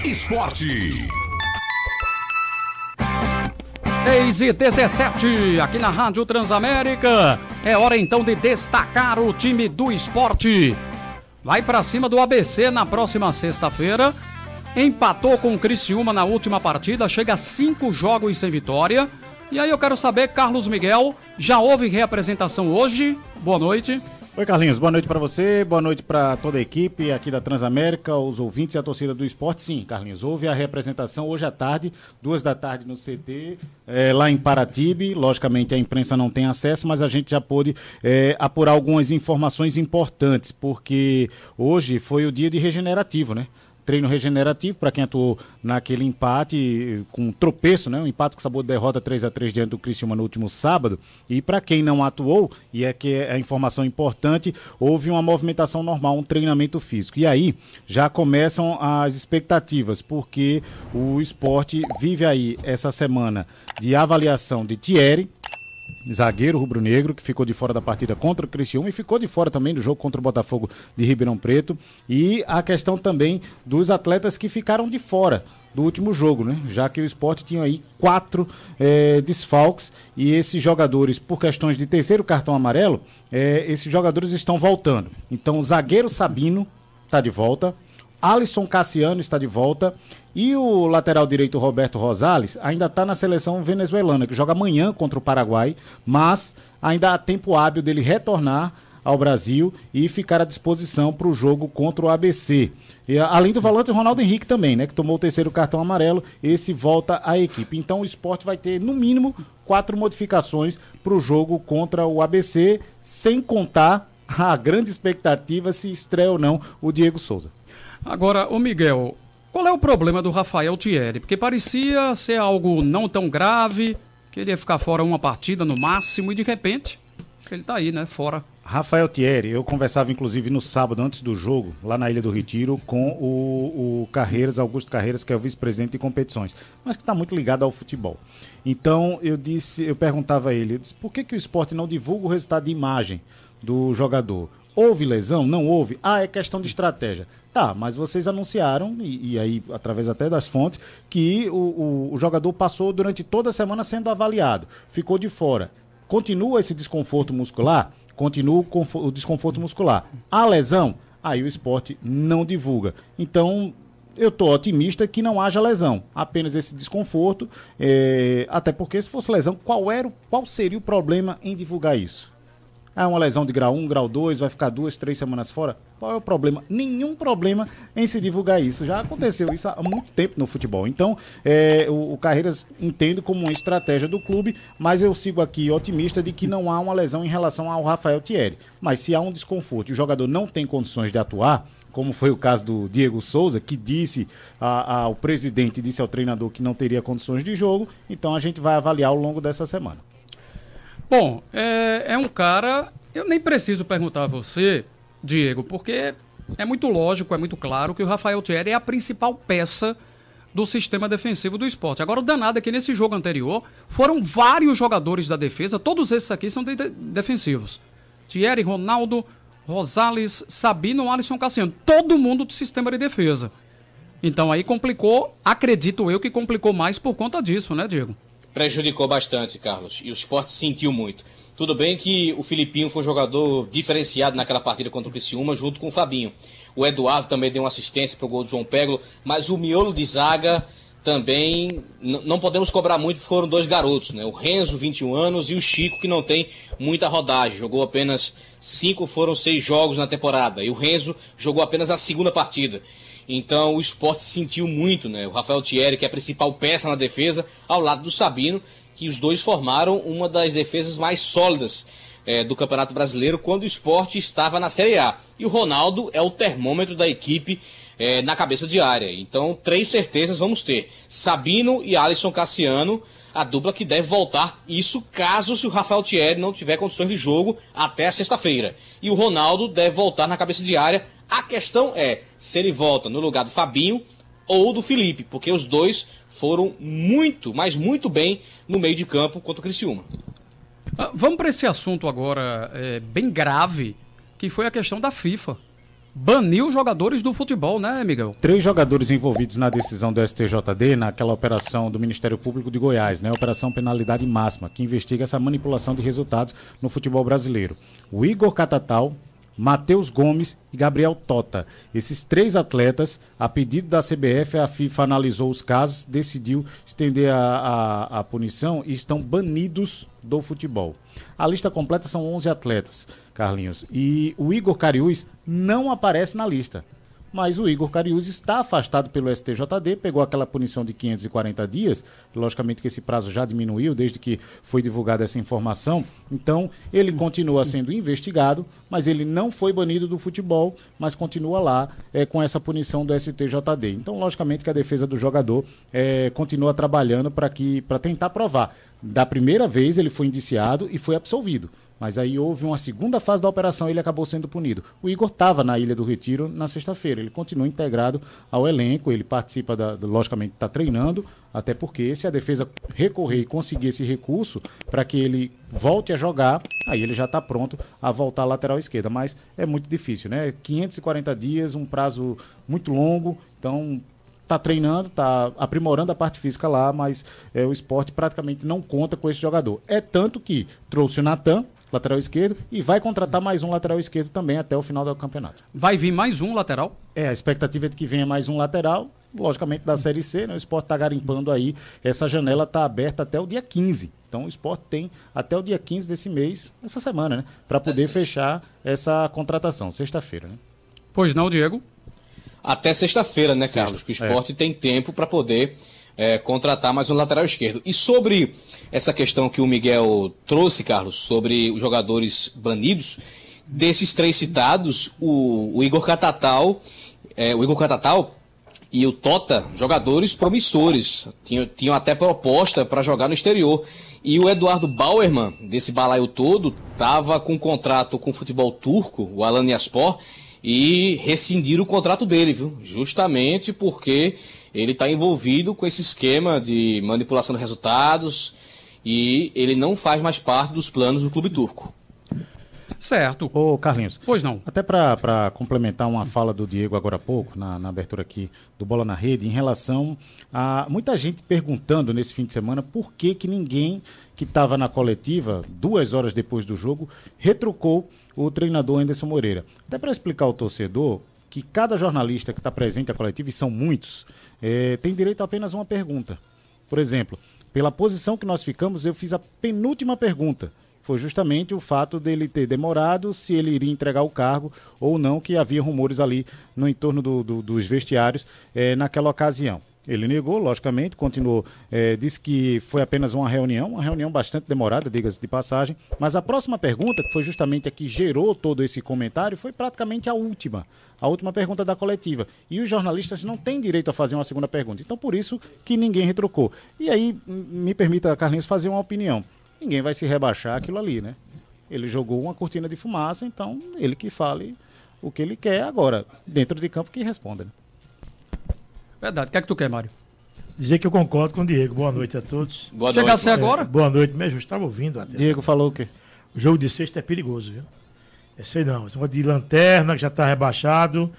Esporte. 6h17, aqui na Rádio Transamérica. É hora então de destacar o time do esporte. Vai pra cima do ABC na próxima sexta-feira. Empatou com o Criciúma na última partida, chega a 5 jogos sem vitória. E aí eu quero saber, Carlos Miguel, já houve reapresentação hoje? Boa noite. Oi, Carlinhos, boa noite para você, boa noite para toda a equipe aqui da Transamérica, os ouvintes e a torcida do esporte. Sim, Carlinhos, houve a reapresentação hoje à tarde, 14h no CT, lá em Paratibe. Logicamente a imprensa não tem acesso, mas a gente já pôde apurar algumas informações importantes, porque hoje foi o dia de regenerativo, né? Treino regenerativo para quem atuou naquele empate com tropeço, né? Um empate com sabor de derrota 3-3 diante do Criciúma no último sábado. E para quem não atuou, e é que é a informação importante, houve uma movimentação normal, um treinamento físico. E aí já começam as expectativas, porque o esporte vive aí essa semana de avaliação de Thierry, zagueiro rubro-negro, que ficou de fora da partida contra o Criciúma e ficou de fora também do jogo contra o Botafogo de Ribeirão Preto. E a questão também dos atletas que ficaram de fora do último jogo, né? Já que o esporte tinha aí 4 desfalques e esses jogadores, por questões de terceiro cartão amarelo, esses jogadores estão voltando. Então o zagueiro Sabino está de volta, Alisson Cassiano está de volta e o lateral direito Roberto Rosales ainda está na seleção venezuelana, que joga amanhã contra o Paraguai, mas ainda há tempo hábil dele retornar ao Brasil e ficar à disposição para o jogo contra o ABC. E, além do volante Ronaldo Henrique também, né, que tomou o terceiro cartão amarelo, esse volta à equipe. Então o esporte vai ter, no mínimo, 4 modificações para o jogo contra o ABC, sem contar a grande expectativa se estreia ou não o Diego Souza. Agora, ô Miguel, qual é o problema do Rafael Thierry? Porque parecia ser algo não tão grave, queria ficar fora uma partida no máximo e de repente ele tá aí, né, fora. Rafael Thierry, eu conversava inclusive no sábado antes do jogo, lá na Ilha do Retiro, com o Carreiras, Augusto Carreiras, que é o vice-presidente de competições, mas que está muito ligado ao futebol. Então eu perguntava a ele, por que o esporte não divulga o resultado de imagem do jogador? Houve lesão? Não houve? É questão de estratégia. Tá, mas vocês anunciaram, e aí, através até das fontes, que o jogador passou durante toda a semana sendo avaliado, ficou de fora. Continua esse desconforto muscular? Continua o desconforto muscular. A lesão? Aí o esporte não divulga. Então, eu estou otimista que não haja lesão, apenas esse desconforto, até porque se fosse lesão, qual seria o problema em divulgar isso? Uma lesão de grau 1, grau 2, vai ficar 2, 3 semanas fora? Qual é o problema? Nenhum problema em se divulgar isso. Já aconteceu isso há muito tempo no futebol. Então, o Carreiras entende como uma estratégia do clube, mas eu sigo aqui otimista de que não há uma lesão em relação ao Rafael Thierry. Mas se há um desconforto e o jogador não tem condições de atuar, como foi o caso do Diego Souza, que disse ao presidente, disse ao treinador que não teria condições de jogo, então a gente vai avaliar ao longo dessa semana. Bom, é um cara, eu nem preciso perguntar a você, Diego, porque é muito lógico, é muito claro que o Rafael Thierry é a principal peça do sistema defensivo do esporte. Agora o danado é que nesse jogo anterior foram vários jogadores da defesa, todos esses aqui são defensivos. Thierry, Ronaldo, Rosales, Sabino, Alisson Cassiano, todo mundo do sistema de defesa. Então aí complicou, acredito eu que complicou mais por conta disso, né, Diego? Prejudicou bastante, Carlos, e o esporte sentiu muito. Tudo bem que o Filipinho foi um jogador diferenciado naquela partida contra o Criciúma, junto com o Fabinho. O Eduardo também deu uma assistência para o gol do João Peglo, mas o miolo de zaga também, não podemos cobrar muito, foram 2 garotos, né? O Renzo, 21 anos, e o Chico, que não tem muita rodagem, jogou apenas 5, foram 6 jogos na temporada, e o Renzo jogou apenas a segunda partida. Então o esporte sentiu muito, né? O Rafael Thierry, que é a principal peça na defesa, ao lado do Sabino, que os dois formaram uma das defesas mais sólidas do Campeonato Brasileiro quando o esporte estava na Série A. E o Ronaldo é o termômetro da equipe na cabeça de área. Então 3 certezas vamos ter. Sabino e Alisson Cassiano, a dupla que deve voltar, isso caso se o Rafael Thierry não tiver condições de jogo até a sexta-feira. E o Ronaldo deve voltar na cabeça de área. A questão é se ele volta no lugar do Fabinho ou do Felipe, porque os dois foram muito, mas muito bem no meio de campo contra o Criciúma. Vamos para esse assunto agora bem grave, que foi a questão da FIFA. baniu jogadores do futebol, né, Miguel? 3 jogadores envolvidos na decisão do STJD, naquela operação do Ministério Público de Goiás, né? Operação Penalidade Máxima, que investiga essa manipulação de resultados no futebol brasileiro. O Igor Catatal, Matheus Gomes e Gabriel Tota. Esses 3 atletas, a pedido da CBF, a FIFA analisou os casos, decidiu estender a punição e estão banidos do futebol. A lista completa são 11 atletas, Carlinhos. E o Igor Cariús não aparece na lista. Mas o Igor Cariús está afastado pelo STJD, pegou aquela punição de 540 dias, logicamente que esse prazo já diminuiu desde que foi divulgada essa informação, então ele continua sendo investigado, mas ele não foi banido do futebol, mas continua lá com essa punição do STJD. Então, logicamente que a defesa do jogador continua trabalhando para tentar provar. Da primeira vez ele foi indiciado e foi absolvido. Mas aí houve uma segunda fase da operação e ele acabou sendo punido. O Igor estava na Ilha do Retiro na sexta-feira. Ele continua integrado ao elenco, ele participa, logicamente está treinando, até porque se a defesa recorrer e conseguir esse recurso para que ele volte a jogar, aí ele já está pronto a voltar à lateral esquerda. Mas é muito difícil, né? 540 dias, um prazo muito longo, então está treinando, está aprimorando a parte física lá, mas o Sport praticamente não conta com esse jogador. É tanto que trouxe o Natan, lateral esquerdo, e vai contratar mais um lateral esquerdo também até o final do campeonato. Vai vir mais um lateral? A expectativa é de que venha mais um lateral, logicamente da Série C, né? O Sport está garimpando aí, essa janela está aberta até o dia 15. Então o Sport tem até o dia 15 desse mês, essa semana, né? Para poder fechar essa contratação, sexta-feira, né? Pois não, Diego? Até sexta-feira, né, Carlos? Que o Sport tem tempo para poder contratar mais um lateral esquerdo. E sobre essa questão que o Miguel trouxe, Carlos, sobre os jogadores banidos, desses 3 citados, o Igor Catatal e o Tota, jogadores promissores, tinham até proposta para jogar no exterior. E o Eduardo Bauerman, desse balaio todo, estava com um contrato com o futebol turco, o Alanyaspor, e rescindiram o contrato dele, viu? Justamente porque ele está envolvido com esse esquema de manipulação de resultados e ele não faz mais parte dos planos do clube turco. Certo. Ô, Carlinhos. Pois não. Até para complementar uma fala do Diego agora há pouco, na abertura aqui do Bola na Rede, em relação a muita gente perguntando nesse fim de semana por que ninguém que estava na coletiva, 2 horas depois do jogo, retrucou o treinador Anderson Moreira. Até para explicar ao torcedor que cada jornalista que está presente na coletiva, e são muitos, tem direito a apenas uma pergunta. Por exemplo, pela posição que nós ficamos, eu fiz a penúltima pergunta. Foi justamente o fato dele ter demorado, se ele iria entregar o cargo ou não, que havia rumores ali no entorno dos vestiários naquela ocasião. Ele negou, logicamente, continuou, disse que foi apenas uma reunião bastante demorada, diga-se de passagem, mas a próxima pergunta, que foi justamente a que gerou todo esse comentário, foi praticamente a última pergunta da coletiva. E os jornalistas não têm direito a fazer uma segunda pergunta, então por isso que ninguém retrucou. E aí, me permita, Carlinhos, fazer uma opinião. Ninguém vai se rebaixar aquilo ali, né? Ele jogou uma cortina de fumaça, então ele que fale o que ele quer agora, dentro de campo, que responda, né? Verdade. O que é que tu quer, Mário? Dizer que eu concordo com o Diego. Boa noite a todos. Boa noite. Chegasse agora? Boa noite mesmo. Estava ouvindo até. Diego falou o quê? O jogo de sexta é perigoso, viu? Sei não. Esse negócio de Lanterna, que já está rebaixado.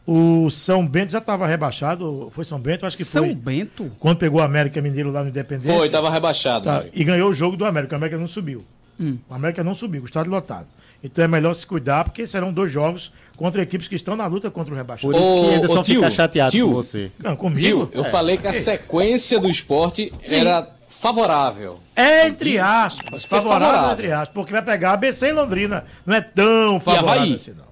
O São Bento já estava rebaixado. Foi São Bento? Acho que foi. São Bento? Quando pegou o América Mineiro lá no Independência. Foi, estava rebaixado. Tá, e ganhou o jogo do América. O América não subiu. O América não subiu, o estádio lotado. Então é melhor se cuidar, porque serão 2 jogos contra equipes que estão na luta contra o rebaixamento. Por isso que Anderson fica chateado com você. Não, comigo? Tio, eu falei que a sequência do esporte era favorável. Entre aspas. Favorável entre aspas. Porque vai pegar ABC e Londrina. Não é tão favorável Avaí? assim, não.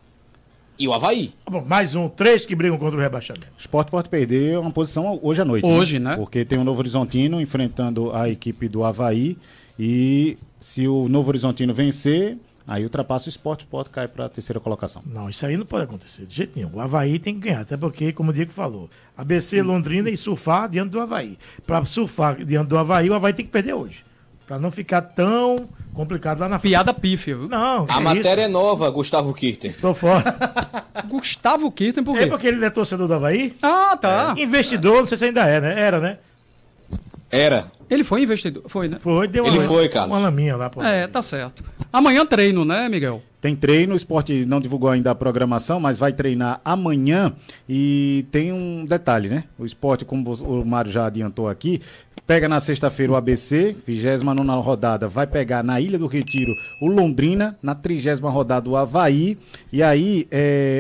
E o Avaí? Bom, mais 3 que brigam contra o rebaixamento. O Sport pode perder uma posição hoje à noite. Hoje, né? Porque tem o Novo Horizontino enfrentando a equipe do Avaí. E se o Novo Horizontino vencer, aí ultrapassa o Sport cai para a 3ª colocação. Não, isso aí não pode acontecer, de jeito nenhum. O Avaí tem que ganhar, até porque, como o Diego falou, ABC, Londrina e surfar diante do Avaí. Para surfar diante do Avaí, o Avaí tem que perder hoje. Para não ficar tão complicado lá na frente. Piada pífia, viu? Não, A matéria é nova, Gustavo Kirten. Tô fora. Gustavo Kirten, por quê? É porque ele é torcedor do Avaí? Ah, tá. Investidor, não sei se ainda é, né? Era, né? Era. Ele foi investidor, foi, né? Foi, deu Ele foi, Carlos. uma laminha lá. Pô. Tá certo. Amanhã treino, né, Miguel? Tem treino, o Sport não divulgou ainda a programação, mas vai treinar amanhã. E tem um detalhe, né? O Sport, como o Mário já adiantou aqui, pega na sexta-feira o ABC, 29ª rodada, vai pegar na Ilha do Retiro o Londrina, na 30ª rodada o Avaí. E aí,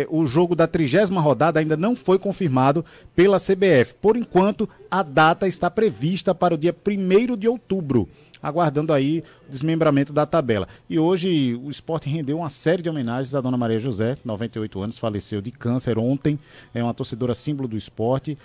o jogo da 30ª rodada ainda não foi confirmado pela CBF. Por enquanto, a data está prevista para o dia 1º de outubro. Aguardando aí o desmembramento da tabela. E hoje o Sport rendeu uma série de homenagens à Dona Maria José, 98 anos, faleceu de câncer ontem, é uma torcedora símbolo do Sport.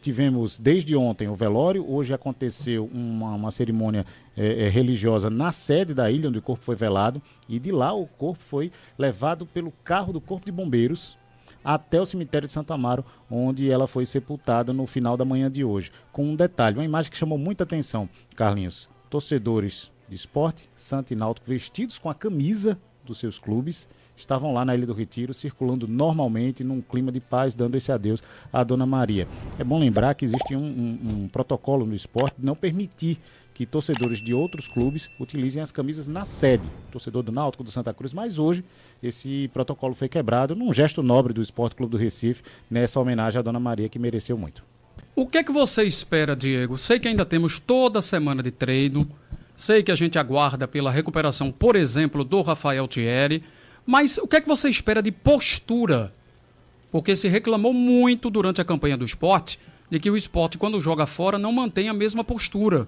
Tivemos desde ontem o velório, hoje aconteceu uma cerimônia religiosa na sede da ilha, onde o corpo foi velado, e de lá o corpo foi levado pelo carro do Corpo de Bombeiros até o cemitério de Santo Amaro, onde ela foi sepultada no final da manhã de hoje. Com um detalhe, uma imagem que chamou muita atenção, Carlinhos. Torcedores de Sport, Santa e Náutico, vestidos com a camisa dos seus clubes, estavam lá na Ilha do Retiro, circulando normalmente, num clima de paz, dando esse adeus à Dona Maria. É bom lembrar que existe um protocolo no Sport de não permitir que torcedores de outros clubes utilizem as camisas na sede. Torcedor do Náutico, do Santa Cruz, mas hoje esse protocolo foi quebrado num gesto nobre do Sport Clube do Recife, nessa homenagem à Dona Maria, que mereceu muito. O que é que você espera, Diego? Sei que ainda temos toda semana de treino, sei que a gente aguarda pela recuperação, por exemplo, do Rafael Thierry, mas o que é que você espera de postura? Porque se reclamou muito durante a campanha do Sport de que o Sport, quando joga fora, não mantém a mesma postura.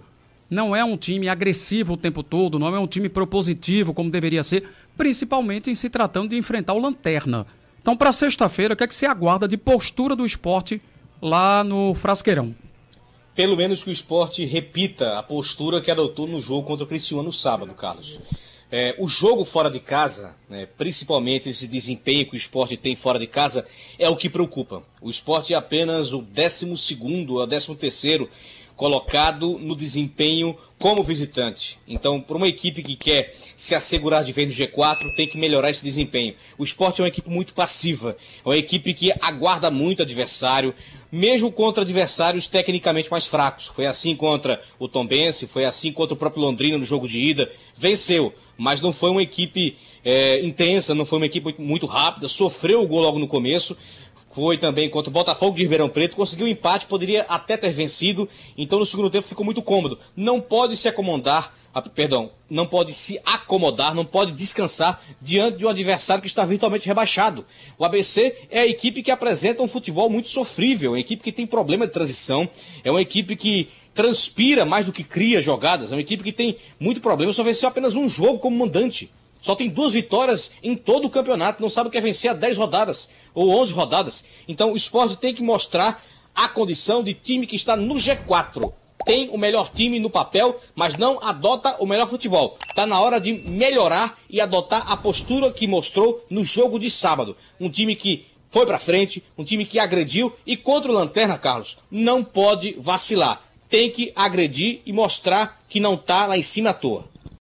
Não é um time agressivo o tempo todo, não é um time propositivo como deveria ser, principalmente em se tratando de enfrentar o Lanterna. Então, para sexta-feira, o que é que você aguarda de postura do Sport lá no Frasqueirão? Pelo menos que o Sport repita a postura que adotou no jogo contra o Criciúma no sábado, Carlos. O jogo fora de casa, né, principalmente esse desempenho que o Sport tem fora de casa, é o que preocupa. O Sport é apenas o 12º ou 13º colocado no desempenho como visitante. Então, para uma equipe que quer se assegurar de vez no G4, tem que melhorar esse desempenho. O Sport é uma equipe muito passiva, é uma equipe que aguarda muito o adversário, mesmo contra adversários tecnicamente mais fracos. Foi assim contra o Tombense, foi assim contra o próprio Londrina no jogo de ida. Venceu, mas não foi uma equipe intensa, não foi uma equipe muito rápida, sofreu o gol logo no começo. Foi também contra o Botafogo de Ribeirão Preto, conseguiu um empate, poderia até ter vencido, então no segundo tempo ficou muito cômodo. Não pode se acomodar, não pode descansar diante de um adversário que está virtualmente rebaixado. O ABC é a equipe que apresenta um futebol muito sofrível, é uma equipe que tem problema de transição, é uma equipe que transpira mais do que cria jogadas, é uma equipe que tem muito problema, só venceu apenas um jogo como mandante. Só tem 2 vitórias em todo o campeonato, não sabe o que é vencer a 10 rodadas ou 11 rodadas. Então o Sport tem que mostrar a condição de time que está no G4. Tem o melhor time no papel, mas não adota o melhor futebol. Está na hora de melhorar e adotar a postura que mostrou no jogo de sábado. Um time que foi para frente, um time que agrediu e contra o Lanterna, Carlos, não pode vacilar. Tem que agredir e mostrar que não está lá em cima à toa.